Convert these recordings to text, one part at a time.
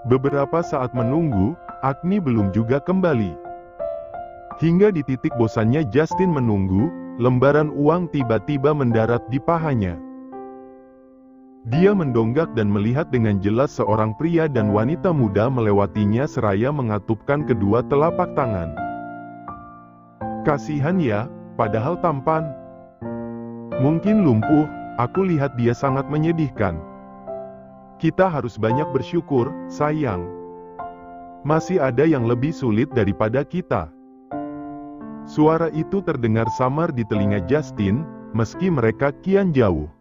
Beberapa saat menunggu, Agni belum juga kembali. Hingga di titik bosannya Justin menunggu, lembaran uang tiba-tiba mendarat di pahanya. Dia mendongak dan melihat dengan jelas seorang pria dan wanita muda melewatinya seraya mengatupkan kedua telapak tangan. Kasihan ya, padahal tampan. Mungkin lumpuh, aku lihat dia sangat menyedihkan. Kita harus banyak bersyukur, sayang. Masih ada yang lebih sulit daripada kita. Suara itu terdengar samar di telinga Justin, meski mereka kian jauh.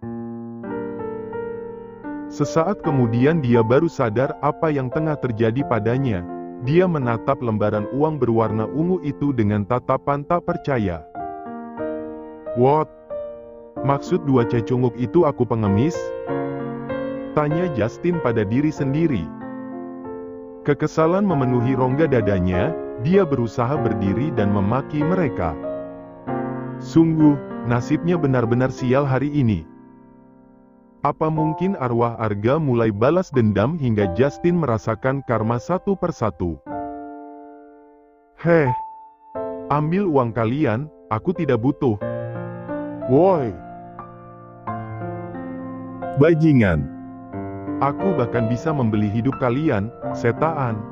Sesaat kemudian dia baru sadar apa yang tengah terjadi padanya. Dia menatap lembaran uang berwarna ungu itu dengan tatapan tak percaya. "What? Maksud dua cecunguk itu aku pengemis?" tanya Justin pada diri sendiri. Kekesalan memenuhi rongga dadanya, dia berusaha berdiri dan memaki mereka. Sungguh, nasibnya benar-benar sial hari ini. Apa mungkin arwah Arga mulai balas dendam hingga Justin merasakan karma satu persatu? "Heh, ambil uang kalian, aku tidak butuh." "Woi, bajingan. Aku bahkan bisa membeli hidup kalian, setaan."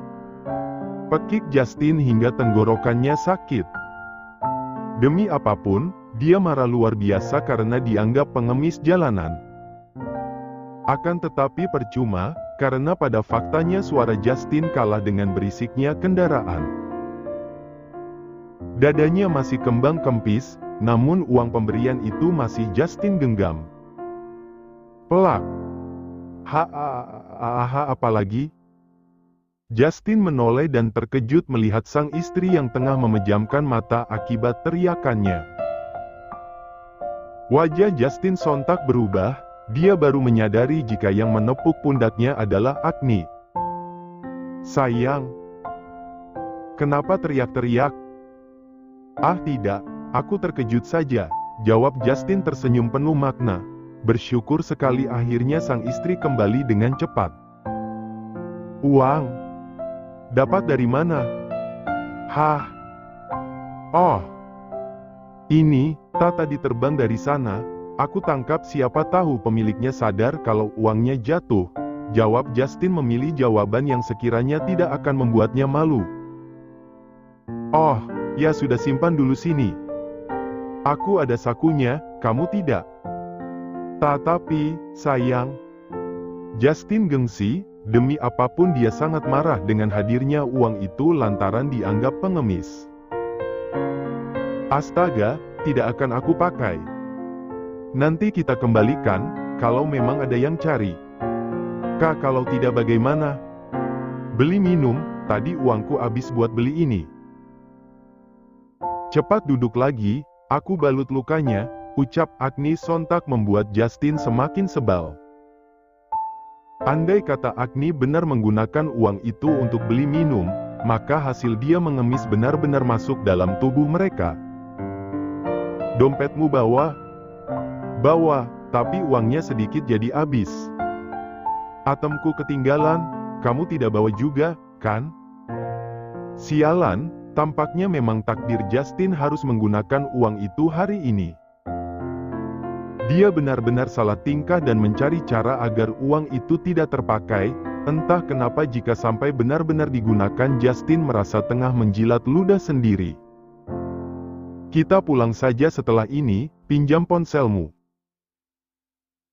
Pekik Justin hingga tenggorokannya sakit. Demi apapun, dia marah luar biasa karena dianggap pengemis jalanan. Akan tetapi percuma, karena pada faktanya suara Justin kalah dengan berisiknya kendaraan. Dadanya masih kembang kempis, namun uang pemberian itu masih Justin genggam. Pelak. Apalagi? Justin menoleh dan terkejut melihat sang istri yang tengah memejamkan mata akibat teriakannya. Wajah Justin sontak berubah, dia baru menyadari jika yang menepuk pundaknya adalah Agni. "Sayang, kenapa teriak-teriak?" "Ah tidak, aku terkejut saja," jawab Justin tersenyum penuh makna. Bersyukur sekali akhirnya sang istri kembali dengan cepat. "Uang? Dapat dari mana?" "Hah? Oh, ini, tadi terbang dari sana. Aku tangkap siapa tahu pemiliknya sadar kalau uangnya jatuh," jawab Justin memilih jawaban yang sekiranya tidak akan membuatnya malu. "Oh, ya sudah simpan dulu sini. Aku ada sakunya, kamu tidak." "Tetapi, sayang." Justin gengsi, demi apapun dia sangat marah dengan hadirnya uang itu lantaran dianggap pengemis. "Astaga, tidak akan aku pakai. Nanti kita kembalikan, kalau memang ada yang cari." "Kak, kalau tidak bagaimana?" "Beli minum, tadi uangku habis buat beli ini." "Cepat duduk lagi, aku balut lukanya," ucap Agni sontak membuat Justin semakin sebal. Andai kata Agni benar menggunakan uang itu untuk beli minum, maka hasil dia mengemis benar-benar masuk dalam tubuh mereka. "Dompetmu bawa?" "Bawa, tapi uangnya sedikit jadi habis." "Atemku ketinggalan, kamu tidak bawa juga, kan?" Sialan, tampaknya memang takdir Justin harus menggunakan uang itu hari ini. Dia benar-benar salah tingkah dan mencari cara agar uang itu tidak terpakai, entah kenapa jika sampai benar-benar digunakan Justin merasa tengah menjilat ludah sendiri. "Kita pulang saja setelah ini, pinjam ponselmu."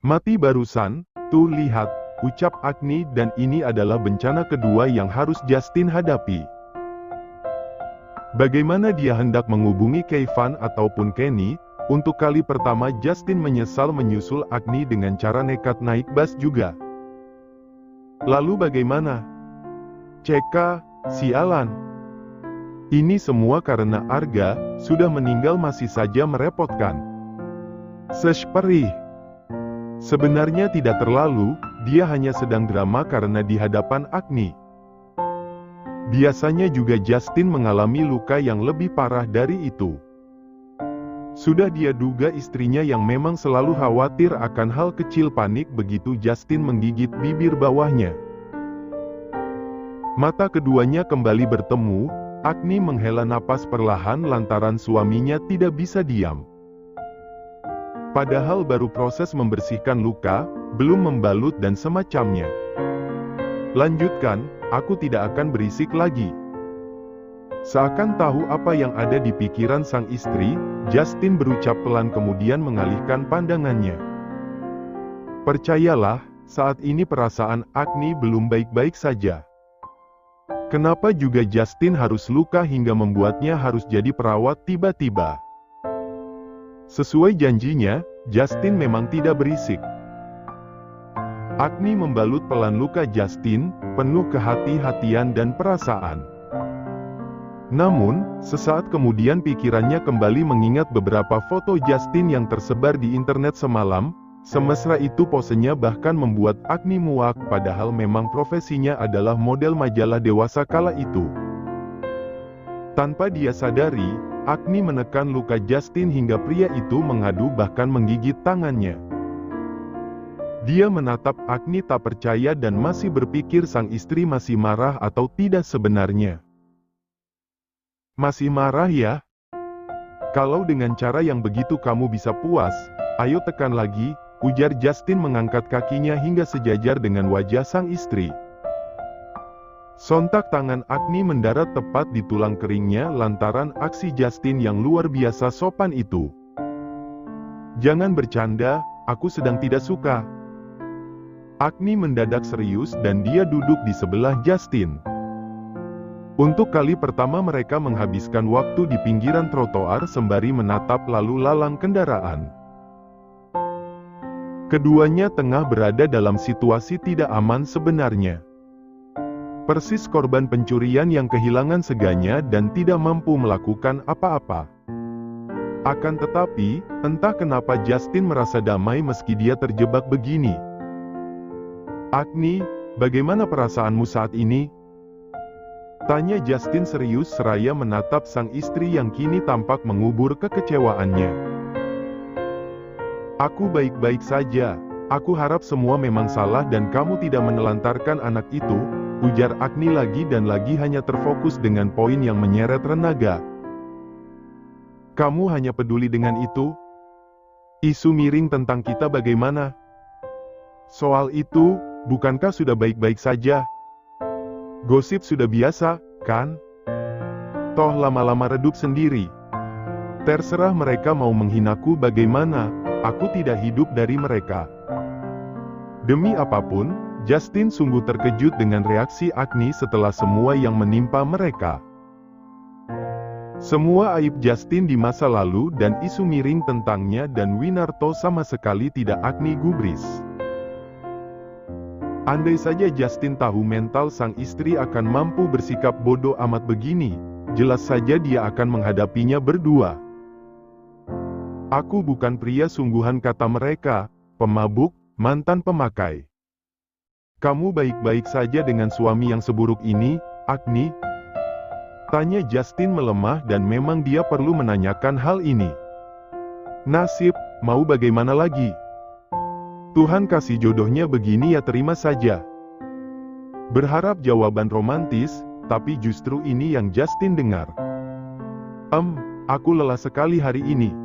"Mati barusan, tuh lihat," ucap Agni dan ini adalah bencana kedua yang harus Justin hadapi. Bagaimana dia hendak menghubungi Kevin ataupun Kenny? Untuk kali pertama Justin menyesal menyusul Agni dengan cara nekat naik bus juga. Lalu bagaimana? "Ceka, sialan. Ini semua karena Arga, sudah meninggal masih saja merepotkan." Perih. Sebenarnya tidak terlalu, dia hanya sedang drama karena di hadapan Agni. Biasanya juga Justin mengalami luka yang lebih parah dari itu. Sudah dia duga istrinya yang memang selalu khawatir akan hal kecil panik begitu Justin menggigit bibir bawahnya. Mata keduanya kembali bertemu. Agni menghela napas perlahan lantaran suaminya tidak bisa diam. Padahal baru proses membersihkan luka, belum membalut dan semacamnya. Lanjutkan, aku tidak akan berisik lagi. Seakan tahu apa yang ada di pikiran sang istri, Justin berucap pelan kemudian mengalihkan pandangannya. Percayalah, saat ini perasaan Agni belum baik-baik saja. Kenapa juga Justin harus luka hingga membuatnya harus jadi perawat tiba-tiba? Sesuai janjinya, Justin memang tidak berisik. Agni membalut pelan luka Justin, penuh kehati-hatian dan perasaan. Namun, sesaat kemudian pikirannya kembali mengingat beberapa foto Justin yang tersebar di internet semalam. Semesra itu posenya bahkan membuat Agni muak padahal memang profesinya adalah model majalah dewasa kala itu. Tanpa dia sadari, Agni menekan luka Justin hingga pria itu mengadu bahkan menggigit tangannya. Dia menatap Agni tak percaya dan masih berpikir sang istri masih marah atau tidak sebenarnya. Masih marah ya? Kalau dengan cara yang begitu kamu bisa puas, ayo tekan lagi, ujar Justin mengangkat kakinya hingga sejajar dengan wajah sang istri. Sontak tangan Agni mendarat tepat di tulang keringnya lantaran aksi Justin yang luar biasa sopan itu. Jangan bercanda, aku sedang tidak suka. Agni mendadak serius dan dia duduk di sebelah Justin. Untuk kali pertama mereka menghabiskan waktu di pinggiran trotoar sembari menatap lalu lalang kendaraan. Keduanya tengah berada dalam situasi tidak aman sebenarnya. Persis korban pencurian yang kehilangan segalanya dan tidak mampu melakukan apa-apa. Akan tetapi, entah kenapa Justin merasa damai meski dia terjebak begini. Agni, bagaimana perasaanmu saat ini? Tanya Justin serius seraya menatap sang istri yang kini tampak mengubur kekecewaannya. Aku baik-baik saja. Aku harap semua memang salah dan kamu tidak menelantarkan anak itu, ujar Agni lagi dan lagi hanya terfokus dengan poin yang menyeret renaga. Kamu hanya peduli dengan itu? Isu miring tentang kita bagaimana? Soal itu, bukankah sudah baik-baik saja? Gosip sudah biasa, kan? Toh lama-lama redup sendiri. Terserah mereka mau menghinaku bagaimana. Aku tidak hidup dari mereka. Demi apapun, Justin sungguh terkejut dengan reaksi Agni setelah semua yang menimpa mereka. Semua aib Justin di masa lalu dan isu miring tentangnya dan Winarto sama sekali tidak Agni gubris. Andai saja Justin tahu mental sang istri akan mampu bersikap bodoh amat begini, jelas saja dia akan menghadapinya berdua. Aku bukan pria sungguhan kata mereka, pemabuk, mantan pemakai. Kamu baik-baik saja dengan suami yang seburuk ini, Agni? Tanya Justin melemah dan memang dia perlu menanyakan hal ini. Nasib, mau bagaimana lagi? Tuhan kasih jodohnya begini ya terima saja. Berharap jawaban romantis, tapi justru ini yang Justin dengar. Aku lelah sekali hari ini.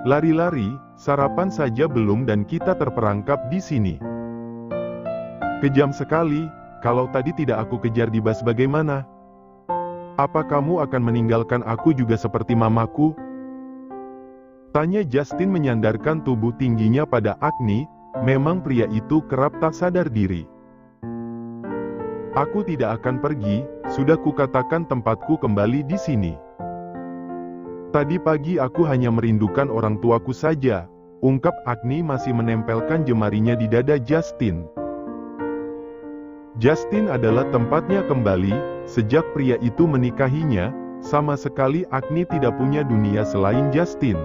Lari-lari, sarapan saja belum dan kita terperangkap di sini. Kejam sekali, kalau tadi tidak aku kejar di bus bagaimana? Apa kamu akan meninggalkan aku juga seperti mamaku? Tanya Justin menyandarkan tubuh tingginya pada Agni, memang pria itu kerap tak sadar diri. Aku tidak akan pergi, sudah kukatakan tempatku kembali di sini. Tadi pagi aku hanya merindukan orang tuaku saja, ungkap Agni masih menempelkan jemarinya di dada Justin. Justin adalah tempatnya kembali, sejak pria itu menikahinya, sama sekali Agni tidak punya dunia selain Justin.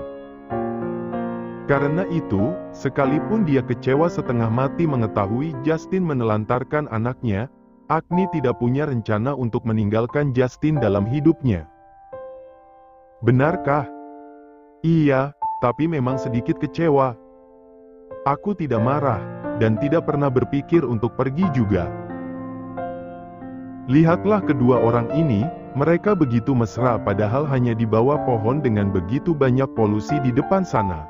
Karena itu, sekalipun dia kecewa setengah mati mengetahui Justin menelantarkan anaknya, Agni tidak punya rencana untuk meninggalkan Justin dalam hidupnya. Benarkah? Iya, tapi memang sedikit kecewa. Aku tidak marah, dan tidak pernah berpikir untuk pergi juga. Lihatlah kedua orang ini, mereka begitu mesra padahal hanya di bawah pohon dengan begitu banyak polusi di depan sana.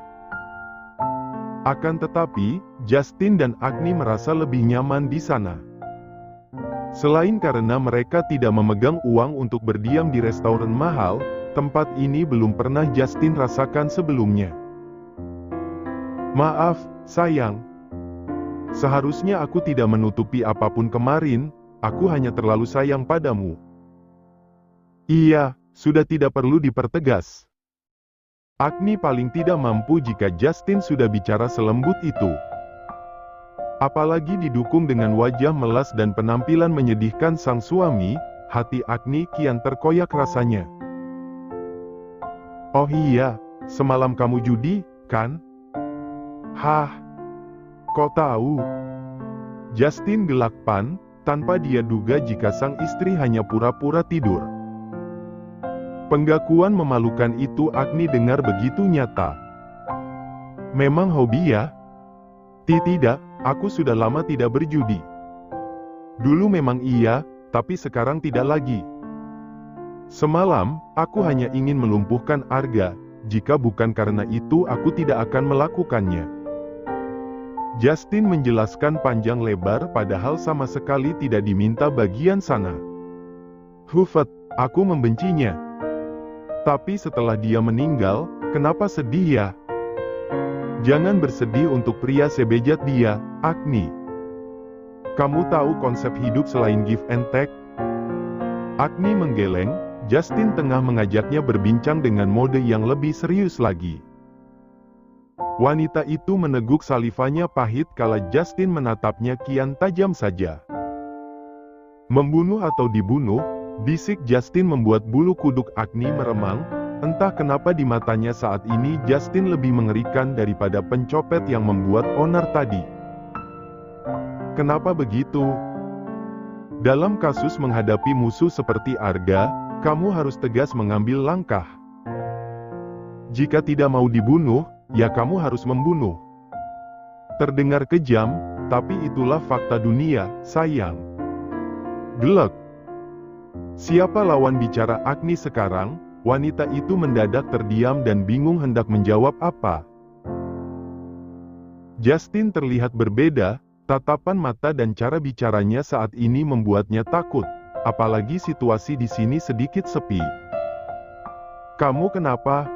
Akan tetapi, Justin dan Agni merasa lebih nyaman di sana. Selain karena mereka tidak memegang uang untuk berdiam di restoran mahal, tempat ini belum pernah Justin rasakan sebelumnya. Maaf, sayang. Seharusnya aku tidak menutupi apapun kemarin, aku hanya terlalu sayang padamu. Iya, sudah tidak perlu dipertegas. Agni paling tidak mampu jika Justin sudah bicara selembut itu. Apalagi didukung dengan wajah melas dan penampilan menyedihkan sang suami, hati Agni kian terkoyak rasanya. Oh iya, semalam kamu judi, kan? Hah? Kok tahu? Justin gelakpan, tanpa dia duga jika sang istri hanya pura-pura tidur. Penggakuan memalukan itu Agni dengar begitu nyata. Memang hobi ya? Tidak, aku sudah lama tidak berjudi. Dulu memang iya, tapi sekarang tidak lagi. Semalam, aku hanya ingin melumpuhkan Arga, jika bukan karena itu aku tidak akan melakukannya. Justin menjelaskan panjang lebar padahal sama sekali tidak diminta bagian sana. Hufet, aku membencinya. Tapi setelah dia meninggal, kenapa sedih ya? Jangan bersedih untuk pria sebejat dia, Agni. Kamu tahu konsep hidup selain give and take? Agni menggeleng, Justin tengah mengajaknya berbincang dengan mode yang lebih serius lagi. Wanita itu meneguk salivanya pahit kala Justin menatapnya kian tajam saja. Membunuh atau dibunuh, bisik Justin membuat bulu kuduk Agni meremang, entah kenapa di matanya saat ini Justin lebih mengerikan daripada pencopet yang membuat onar tadi. Kenapa begitu? Dalam kasus menghadapi musuh seperti Arga, kamu harus tegas mengambil langkah. Jika tidak mau dibunuh, ya kamu harus membunuh. Terdengar kejam, tapi itulah fakta dunia, sayang. Gelek. Siapa lawan bicara Agni sekarang? Wanita itu mendadak terdiam dan bingung hendak menjawab apa. Justin terlihat berbeda, tatapan mata dan cara bicaranya saat ini membuatnya takut, apalagi situasi di sini sedikit sepi. Kamu kenapa?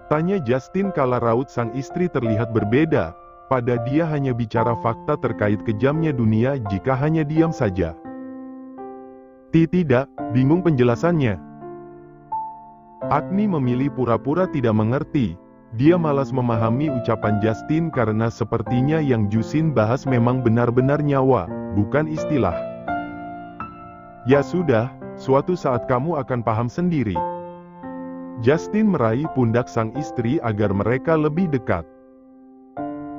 Tanya Justin kala raut sang istri terlihat berbeda, pada dia hanya bicara fakta terkait kejamnya dunia jika hanya diam saja. Tidak, bingung penjelasannya. Agni memilih pura-pura tidak mengerti, dia malas memahami ucapan Justin karena sepertinya yang Justin bahas memang benar-benar nyawa, bukan istilah. Ya sudah, suatu saat kamu akan paham sendiri. Justin meraih pundak sang istri agar mereka lebih dekat.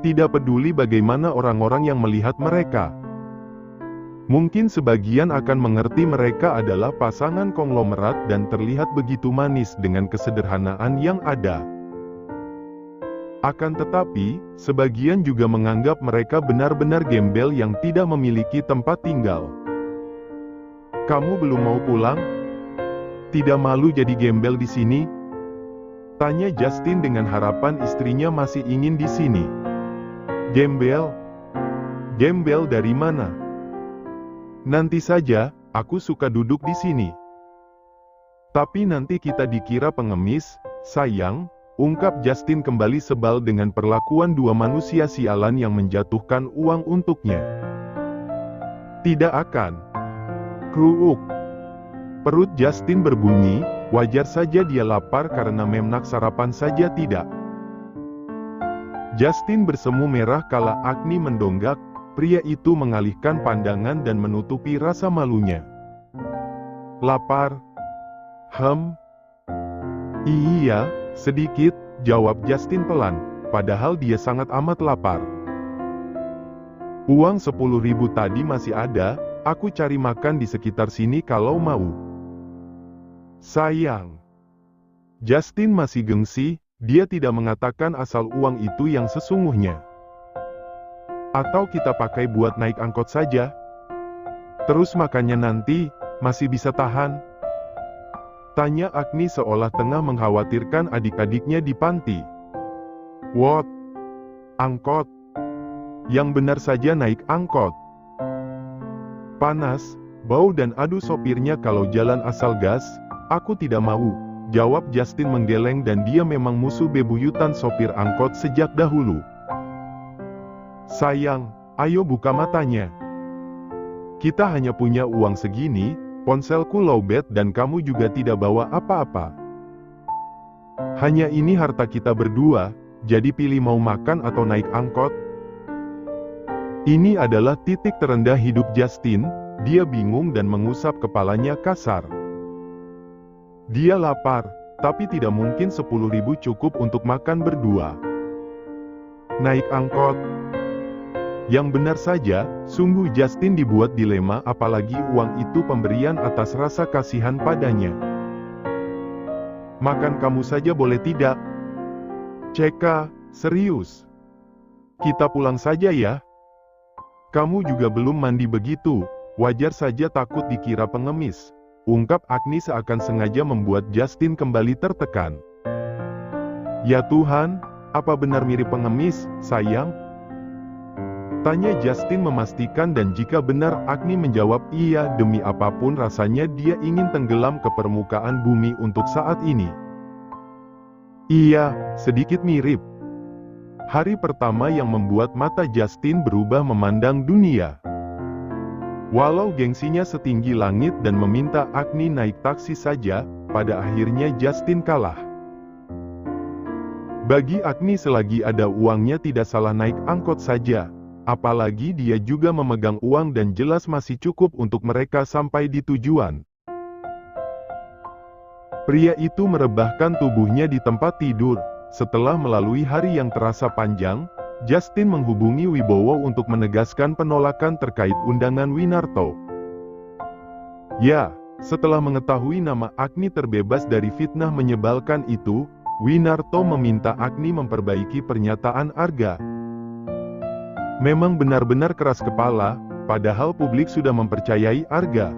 Tidak peduli bagaimana orang-orang yang melihat mereka. Mungkin sebagian akan mengerti mereka adalah pasangan konglomerat dan terlihat begitu manis dengan kesederhanaan yang ada. Akan tetapi, sebagian juga menganggap mereka benar-benar gembel yang tidak memiliki tempat tinggal. Kamu belum mau pulang? Tidak malu jadi gembel di sini? Tanya Justin dengan harapan istrinya masih ingin di sini. Gembel? Gembel dari mana? Nanti saja, aku suka duduk di sini. Tapi nanti kita dikira pengemis, sayang, ungkap Justin kembali sebal dengan perlakuan dua manusia sialan yang menjatuhkan uang untuknya. Tidak akan. Kruuk. Perut Justin berbunyi, wajar saja dia lapar karena memnak sarapan saja tidak. Justin bersemu merah kala Agni mendonggak, pria itu mengalihkan pandangan dan menutupi rasa malunya. Lapar? Iya, sedikit, jawab Justin pelan, padahal dia sangat amat lapar. Uang 10.000 tadi masih ada, aku cari makan di sekitar sini kalau mau. Sayang. Justin masih gengsi, dia tidak mengatakan asal uang itu yang sesungguhnya. Atau kita pakai buat naik angkot saja? Terus makannya nanti, masih bisa tahan? Tanya Agni seolah tengah mengkhawatirkan adik-adiknya di panti. What? Angkot? Yang benar saja naik angkot. Panas, bau dan adu sopirnya kalau jalan asal gas, aku tidak mau, jawab Justin menggeleng dan dia memang musuh bebuyutan sopir angkot sejak dahulu. Sayang, ayo buka matanya. Kita hanya punya uang segini, ponselku lowbat dan kamu juga tidak bawa apa-apa. Hanya ini harta kita berdua, jadi pilih mau makan atau naik angkot. Ini adalah titik terendah hidup Justin, dia bingung dan mengusap kepalanya kasar. Dia lapar, tapi tidak mungkin 10.000 cukup untuk makan berdua. Naik angkot. Yang benar saja, sungguh Justin dibuat dilema apalagi uang itu pemberian atas rasa kasihan padanya. Makan kamu saja boleh tidak? Ceka, serius. Kita pulang saja ya. Kamu juga belum mandi begitu, wajar saja takut dikira pengemis. Ungkap Agni seakan sengaja membuat Justin kembali tertekan. Ya Tuhan, apa benar mirip pengemis, sayang? Tanya Justin memastikan dan jika benar Agni menjawab iya demi apapun rasanya dia ingin tenggelam ke permukaan bumi untuk saat ini. Iya, sedikit mirip. Hari pertama yang membuat mata Justin berubah memandang dunia. Walau gengsinya setinggi langit dan meminta Agni naik taksi saja, pada akhirnya Justin kalah. Bagi Agni selagi ada uangnya tidak salah naik angkot saja, apalagi dia juga memegang uang dan jelas masih cukup untuk mereka sampai di tujuan. Pria itu merebahkan tubuhnya di tempat tidur. Setelah melalui hari yang terasa panjang, Justin menghubungi Wibowo untuk menegaskan penolakan terkait undangan Winarto. Ya, setelah mengetahui nama Agni terbebas dari fitnah menyebalkan itu, Winarto meminta Agni memperbaiki pernyataan Arga. Memang benar-benar keras kepala, padahal publik sudah mempercayai Arga.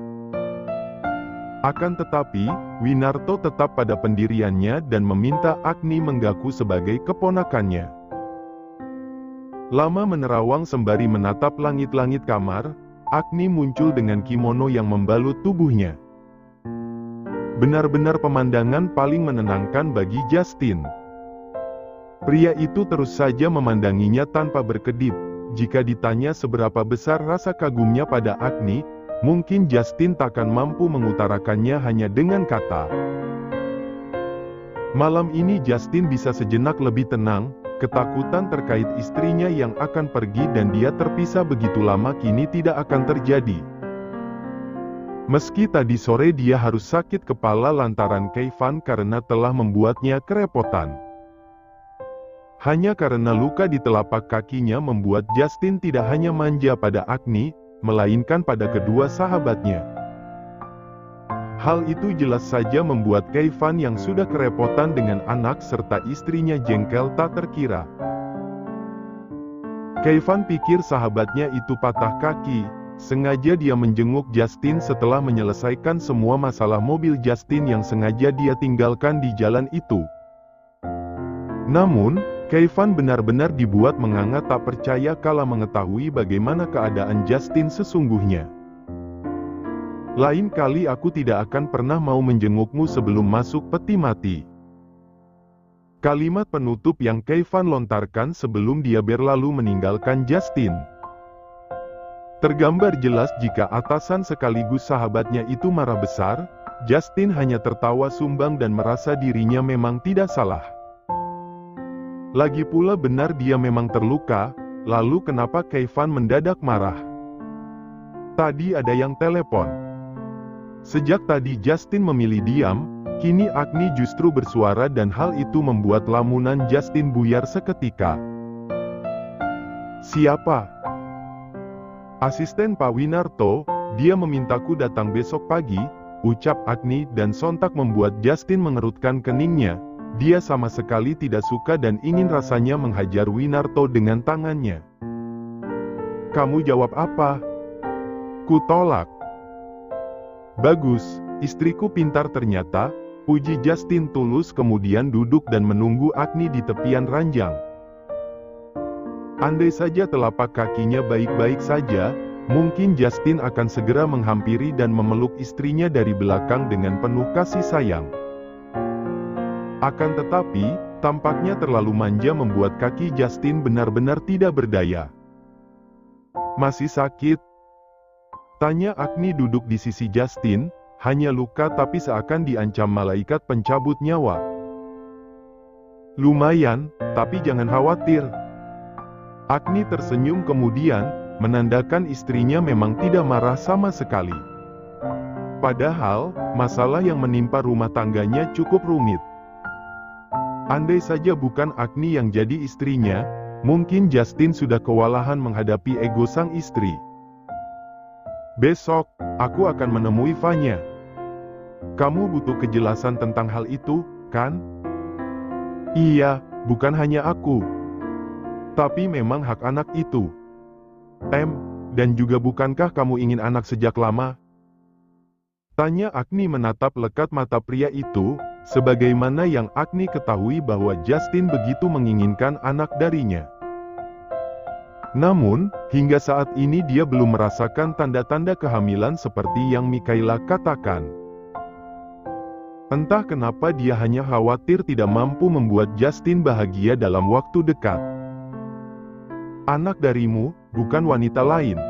Akan tetapi, Winarto tetap pada pendiriannya dan meminta Agni mengaku sebagai keponakannya. Lama menerawang sembari menatap langit-langit kamar, Agni muncul dengan kimono yang membalut tubuhnya. Benar-benar pemandangan paling menenangkan bagi Justin. Pria itu terus saja memandanginya tanpa berkedip. Jika ditanya seberapa besar rasa kagumnya pada Agni, mungkin Justin takkan mampu mengutarakannya hanya dengan kata. Malam ini Justin bisa sejenak lebih tenang, ketakutan terkait istrinya yang akan pergi dan dia terpisah begitu lama kini tidak akan terjadi. Meski tadi sore dia harus sakit kepala lantaran Keivan karena telah membuatnya kerepotan. Hanya karena luka di telapak kakinya membuat Justin tidak hanya manja pada Agni, melainkan pada kedua sahabatnya. Hal itu jelas saja membuat Keivan yang sudah kerepotan dengan anak serta istrinya jengkel tak terkira. Keivan pikir sahabatnya itu patah kaki, sengaja dia menjenguk Justin setelah menyelesaikan semua masalah mobil Justin yang sengaja dia tinggalkan di jalan itu. Namun, Keivan benar-benar dibuat menganga tak percaya kala mengetahui bagaimana keadaan Justin sesungguhnya. Lain kali aku tidak akan pernah mau menjengukmu sebelum masuk peti mati. Kalimat penutup yang Keivan lontarkan sebelum dia berlalu meninggalkan Justin. Tergambar jelas jika atasan sekaligus sahabatnya itu marah besar, Justin hanya tertawa sumbang dan merasa dirinya memang tidak salah. Lagi pula benar dia memang terluka, lalu kenapa Keivan mendadak marah? Tadi ada yang telepon. Sejak tadi Justin memilih diam, kini Agni justru bersuara dan hal itu membuat lamunan Justin buyar seketika. Siapa? Asisten Pak Winarto, dia memintaku datang besok pagi, ucap Agni dan sontak membuat Justin mengerutkan keningnya. Dia sama sekali tidak suka dan ingin rasanya menghajar Winarto dengan tangannya. Kamu jawab apa? Ku tolak. Bagus, istriku pintar ternyata, puji Justin tulus kemudian duduk dan menunggu Agni di tepian ranjang. Andai saja telapak kakinya baik-baik saja, mungkin Justin akan segera menghampiri dan memeluk istrinya dari belakang dengan penuh kasih sayang. Akan tetapi, tampaknya terlalu manja membuat kaki Justin benar-benar tidak berdaya. Masih sakit? Tanya Agni duduk di sisi Justin, hanya luka tapi seakan diancam malaikat pencabut nyawa. Lumayan, tapi jangan khawatir. Agni tersenyum kemudian, menandakan istrinya memang tidak marah sama sekali. Padahal, masalah yang menimpa rumah tangganya cukup rumit. Andai saja bukan Agni yang jadi istrinya, mungkin Justin sudah kewalahan menghadapi ego sang istri. Besok, aku akan menemui Vanya. Kamu butuh kejelasan tentang hal itu, kan? Iya, bukan hanya aku. Tapi memang hak anak itu. Dan juga bukankah kamu ingin anak sejak lama? Tanya Agni menatap lekat mata pria itu, sebagaimana yang Agni ketahui bahwa Justin begitu menginginkan anak darinya. Namun, hingga saat ini dia belum merasakan tanda-tanda kehamilan seperti yang Mikaela katakan. Entah kenapa dia hanya khawatir tidak mampu membuat Justin bahagia dalam waktu dekat. Anak darimu, bukan wanita lain.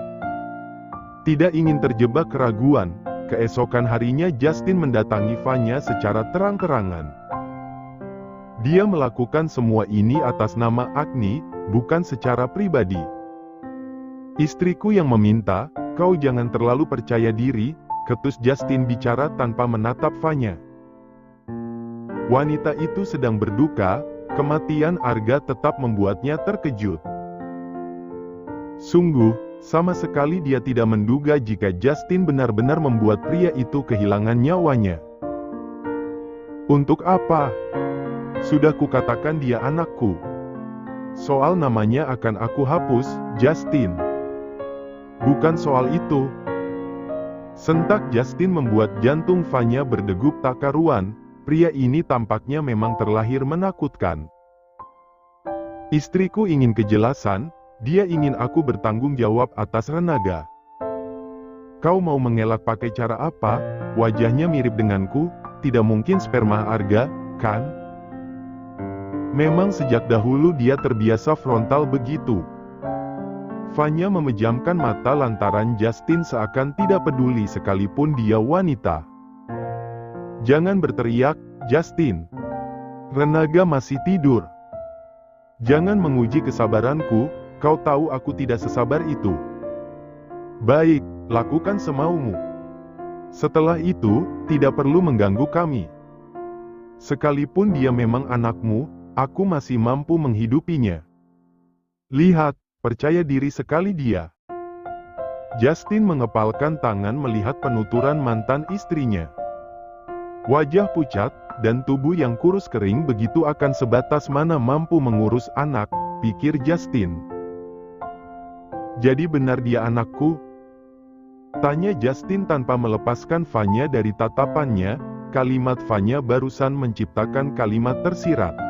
Tidak ingin terjebak keraguan, keesokan harinya Justin mendatangi Vanya secara terang-terangan. Dia melakukan semua ini atas nama Agni, bukan secara pribadi. Istriku yang meminta, kau jangan terlalu percaya diri, ketus Justin bicara tanpa menatap Vanya. Wanita itu sedang berduka, kematian Arga tetap membuatnya terkejut. Sungguh, sama sekali dia tidak menduga jika Justin benar-benar membuat pria itu kehilangan nyawanya. Untuk apa? Sudah kukatakan dia anakku. Soal namanya akan aku hapus, Justin. Bukan soal itu. Sentak Justin membuat jantung Vanya berdegup tak karuan, pria ini tampaknya memang terlahir menakutkan. Istriku ingin kejelasan, dia ingin aku bertanggung jawab atas Renaga. Kau mau mengelak pakai cara apa? Wajahnya mirip denganku, tidak mungkin sperma Arga, kan? Memang sejak dahulu dia terbiasa frontal begitu. Vanya memejamkan mata lantaran Justin seakan tidak peduli sekalipun dia wanita. Jangan berteriak, Justin. Renaga masih tidur. Jangan menguji kesabaranku, kau tahu aku tidak sesabar itu. Baik, lakukan semaumu. Setelah itu, tidak perlu mengganggu kami. Sekalipun dia memang anakmu, aku masih mampu menghidupinya. Lihat, percaya diri sekali dia. Justin mengepalkan tangan melihat penuturan mantan istrinya. Wajah pucat, dan tubuh yang kurus kering begitu akan sebatas mana mampu mengurus anak, pikir Justin. Jadi benar dia anakku? Tanya Justin tanpa melepaskan Vanya dari tatapannya, kalimat Vanya barusan menciptakan kalimat tersirat.